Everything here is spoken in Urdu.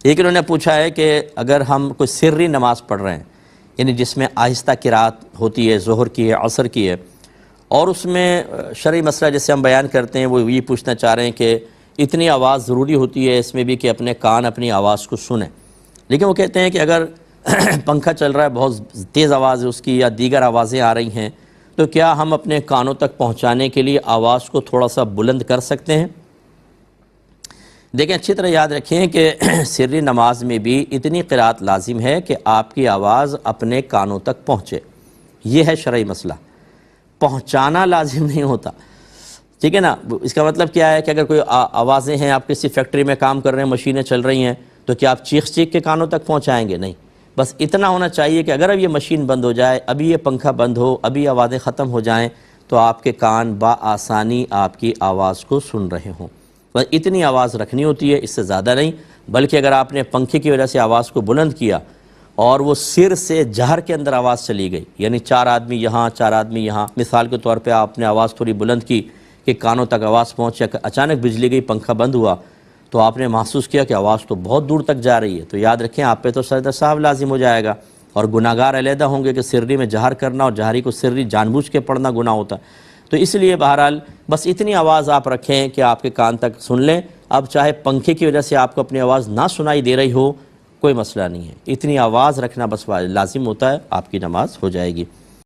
ایک انہوں نے پوچھا ہے کہ اگر ہم کوئی سری نماز پڑھ رہے ہیں، یعنی جس میں آہستہ قرات ہوتی ہے، ظہر کی ہے، عصر کی ہے، اور اس میں شرعی مسئلہ جیسے ہم بیان کرتے ہیں، وہ یہ پوچھنا چاہ رہے ہیں کہ اتنی آواز ضروری ہوتی ہے اس میں بھی کہ اپنے کان اپنی آواز کو سنیں، لیکن وہ کہتے ہیں کہ اگر پنکھا چل رہا ہے، بہت تیز آواز ہے اس کی، یا دیگر آوازیں آ رہی ہیں، تو کیا ہم اپنے کانوں تک پہنچانے کے لیے آواز کو تھوڑا سا بلند کر سکتے ہیں؟ دیکھیں، اچھی طرح یاد رکھیں کہ سری نماز میں بھی اتنی قرات لازم ہے کہ آپ کی آواز اپنے کانوں تک پہنچے، یہ ہے شرعی مسئلہ، پہنچانا لازم نہیں ہوتا، ٹھیک ہے نا؟ اس کا مطلب کیا ہے کہ اگر کوئی آوازیں ہیں، آپ کسی فیکٹری میں کام کر رہے ہیں، مشینیں چل رہی ہیں، تو کیا آپ چیخ کے کانوں تک پہنچائیں گے؟ نہیں، بس اتنا ہونا چاہیے کہ اگر اب یہ مشین بند ہو جائے، ابھی یہ پنکھا بند ہو، ابھی آوازیں ختم ہو جائیں، تو آپ کے کان بآسانی آپ کی آواز کو سن رہے ہوں، بس اتنی آواز رکھنی ہوتی ہے، اس سے زیادہ نہیں۔ بلکہ اگر آپ نے پنکھے کی وجہ سے آواز کو بلند کیا اور وہ سر سے جہر کے اندر آواز چلی گئی، یعنی 4 آدمی یہاں، 4 آدمی یہاں، مثال کے طور پہ آپ نے آواز تھوڑی بلند کی کہ کانوں تک آواز پہنچے، اچانک بجلی گئی، پنکھا بند ہوا، تو آپ نے محسوس کیا کہ آواز تو بہت دور تک جا رہی ہے، تو یاد رکھیں آپ پہ تو سجدہ سہو لازم ہو جائے گا، اور گناہگار علیحدہ ہوں گے کہ سری میں جہر کرنا اور جہری کو سری جان بوجھ کے پڑھنا گناہ ہوتا ہے۔ تو اس لیے بہرحال بس اتنی آواز آپ رکھیں کہ آپ کے کان تک سن لیں۔ اب چاہے پنکھے کی وجہ سے آپ کو اپنی آواز نہ سنائی دے رہی ہو، کوئی مسئلہ نہیں ہے، اتنی آواز رکھنا بس لازم ہوتا ہے، آپ کی نماز ہو جائے گی۔